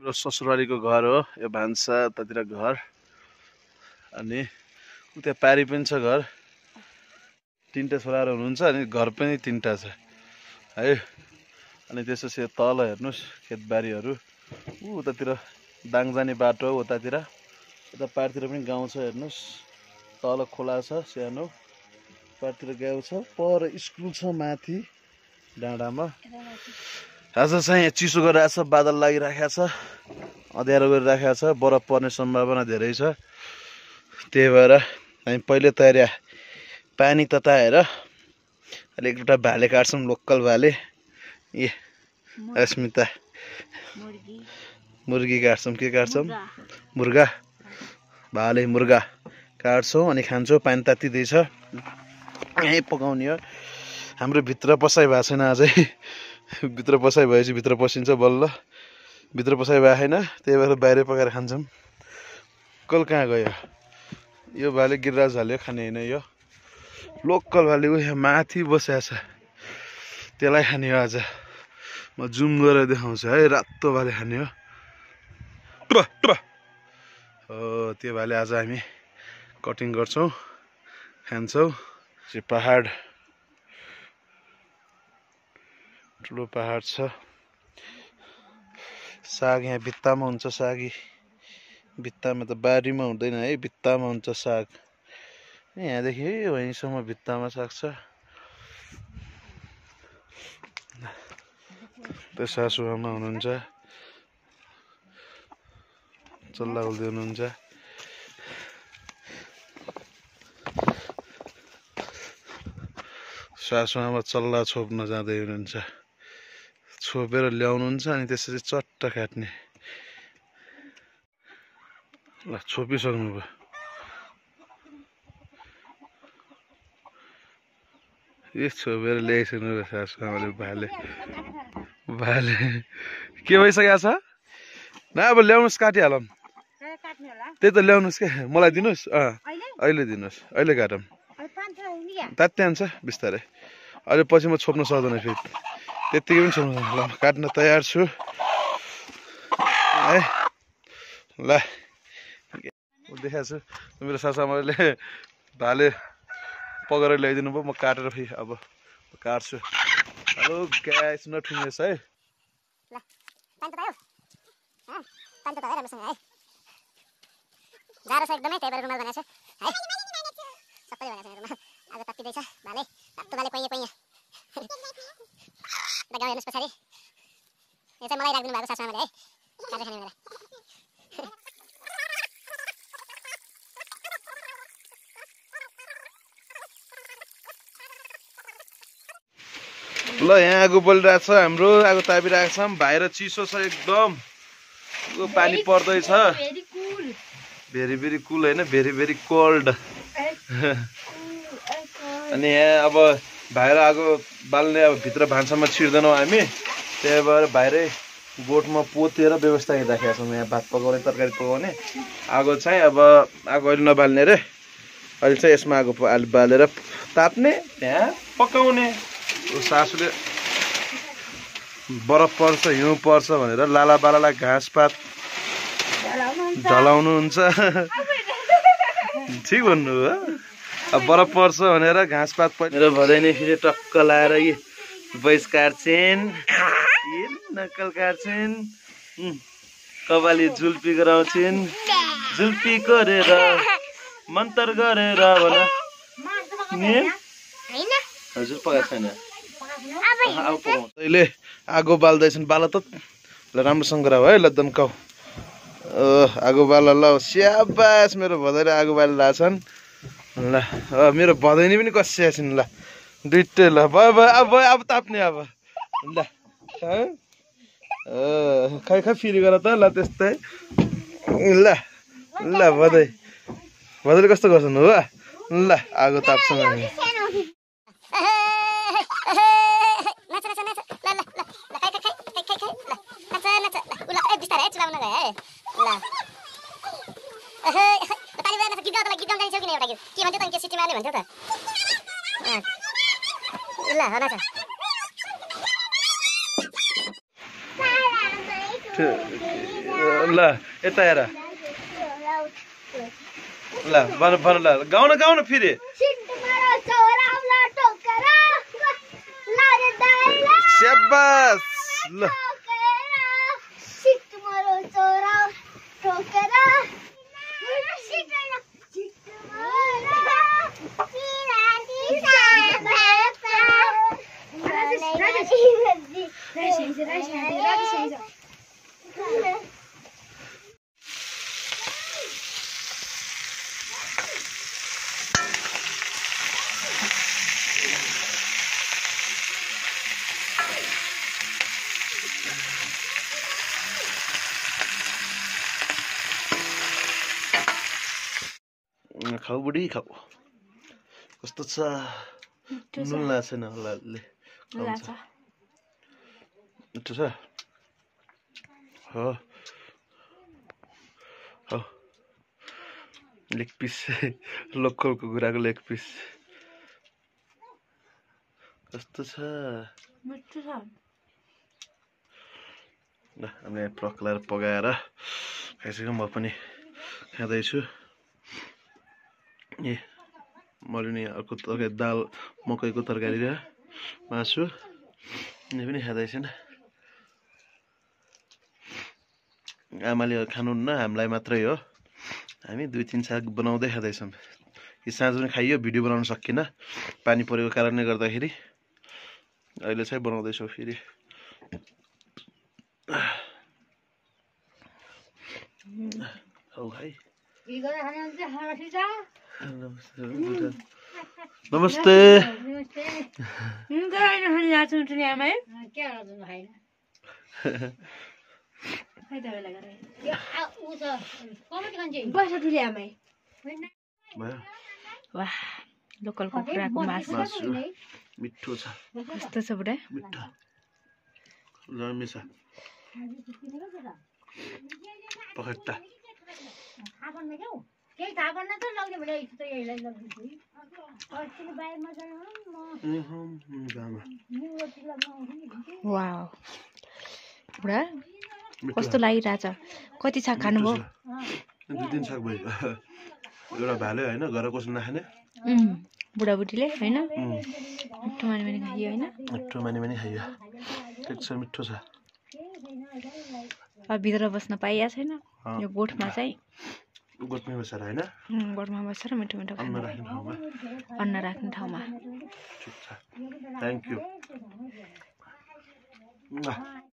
मेरो ससुरालीको घर हो यो भान्सा उतातिर घर अनि उता पारी पनि छ घर तीनटा छोराहरू हुनुहुन्छ अनि घर पनि तीनटा छ है अनि त्यसपछि तल हेर्नुस् खेतबारीहरू उतातिर दाङ जाने बाटो हो उतातिर उता पारतिर पनि गाउँ छ हेर्नुस् तल खोला छ सानो पारतिर गाउँ छ पर स्कुल छ माथि डाँडामा आज चाहिँ चिसो गरिरहेको छ बादल लागिराखेको छ अँध्यारो गरिराखेको छ बरफ पर्ने सम्भावना धेरै छ त्यही भएर हामी पहिले तयारी पानी तताएर अहिले एक दुईवटा भाले काट्छौँ लोकल भाले ए अस्मिता मुर्गी काट्छौँ के काट्छौँ मुर्गा भाले मुर्गा काट्छौँ अनि खान्छौँ पानी तातिँदैछ यहीँ पकाउने हो हाम्रो भित्र पसाइ भएको छैन अझै भित्र पसाइ भएपछि भित्र पसिन्छ बल्ल भित्र पसाइ भएको छैन त्यही भएर बाहिर पकाएर खान्छौँ कल कहाँ गयो यो भाले गिरिराज भाले खाने होइन यो लोकल भाले उयो माथि बसेको छ त्यसलाई खाने हो आज म जुम गरेर देखाउँछु है रातो भाले खाने हो हो त्यो भाले आज हामी कटिङ गर्छौँ खान्छौँ चाहिँ पहाड ठुलो पहाड छ साग यहाँ भित्तामा हुन्छ सागी भित्तामा त बारीमा हुँदैन है भित्तामा हुन्छ साग यहाँदेखि वहीँसम्म भित्तामा साग छ त्यो सासुआमा हुनुहुन्छ चल्ला उल्दै हुनुहुन्छ सासुआमा चल्ला छोप्न जाँदै हुनुहुन्छ छोपेर ल्याउनुहुन्छ अनि त्यसरी चट्ट काट्ने ल छोपिसक्नु भयो ए छोपेर ल्याइसक्नु भयो सासुआमाले भाले भाले के भइसकेको छ न अब ल्याउनुहोस् काटिहालौँ त्यही त ल्याउनुहोस् के मलाई दिनुहोस् अहिले दिनुहोस् अहिले काटौँ तात्ते आन्छ बिस्तारै अहिले पछि म छोप्न सक्दैन फेरि त्यत्तिकै पनि छोप्नु ल काट्न तयार छु है ल देखाएको छु मेरो सासुआमाले भाले पकाएर ल्याइदिनु भयो म काटेर फेरि अब काट्छु हेलो ग्यास नठुङ्गेस् है पानी त है राम्रोसँग है जाडो छ एकदमै त्यही भएर रुमाल बनाएको छु है सबैले भनेको छ रुमाल आज तत्तिँदैछ भाले तातो भाले पैया पैया गाउँ हेर्नुहोस् पछाडि यो चाहिँ मलाई राखिदिनु भएको सासुआमाले है काटेर खाने बेला ल यहाँ आगो बलिरहेको छ हाम्रो आगो तापिरहेको छ बाहिर चिसो छ एकदम पानी पर्दैछ भेरी भेरी कुल होइन भेरी भेरी कोल्ड अनि यहाँ अब बाहिर आगो बाल्ने अब भित्र भान्सामा छिर्दैनौँ हामी त्यही भएर बाहिरै गोठमा पोतेर व्यवस्था राखेका छौँ यहाँ भात पकाउने तरकारी पकाउने आगो चाहिँ अब आगो अहिले नबाल्ने रे अहिले चाहिँ यसमा आगो बालेर ताप्ने त्यहाँ पकाउने सासूले बरफ पर्छ हिउँ पर्छ भनेर लाला बालालाई घाँसपात ढलाउनुहुन्छ ठिक भन्नु हो अब बरफ पर्छ भनेर घाँसपात मेरो भदैनी फेरि टक्क लाएर यी बैस काट्छन् नक्कल काट्छन् कपाली जुल्पी गराउँछन् जुल्पी गरेर मन्तर गरेर भन हजुर पकाएको छैन अहिले आगो बाल्दैछन् बाल त ल राम्रोसँग गराऊ है ल दन्काउ आगो बाल ल स्याबास मेरो भदैले आगो बालिरहेछन् ल मेरो भदैनी पनि कसिया छिन् ल दुइटै ल भयो भयो अब भयो अब ताप्ने अब ल खै खै फेरि गर त ल त्यस्तै ल ल भदैले कस्तो गर्छन् हो ल आगो ताप्छौँ हामी ल यता हेर ल भन भन ल गाउन गाउन फेरि स्याबास ल खाऊ बुढी खाऊ कस्तो छ नुन लाग्छ छैन हल्लाले मिठो छ हो हो लेग पिस लोकलको कुराको लेग पिस कस्तो छ मिठो छ ल हामीले प्रकलार पकाएर खाइसक्यो म पनि खाँदैछु ए मैले नि अर्को तरकारी दाल मकैको तरकारी र मासु यिनी पनि खाँदैछन् आमाले खानुहुन्न हामीलाई मात्रै हो हामी 2-3 साग बनाउँदै खाँदैछौँ यो साँझ पनि खाइयो भिडियो बनाउन सकिएन पानी परेको कारणले गर्दाखेरि अहिले चाहिँ बनाउँदैछौँ फेरि हौ है नमस्ते वाह लोकलको कुखुराको मासु मिठो छ कस्तो छ बुढा मिठो जमी छ पखट्टा वाउ बुढा कस्तो लागिरहेछ कति साग खानुभयो 2-3 साग भयो एउटा भाले होइन घर कसो नखाने बुढाबुढीले होइन मिठो माने पनि खाइयो होइन मिठो माने पनि खाइयो ठिक छ मिठो छ अब भित्र बस्न पाइया छैन यो गोठमा चाहिँ गोठमै बसेर होइन गोठमा बसेर मिठो मिठो अन्न राख्ने ठाउँमा अन्न राख्ने ठाउँमा ठिक छ थ्याङ्क यू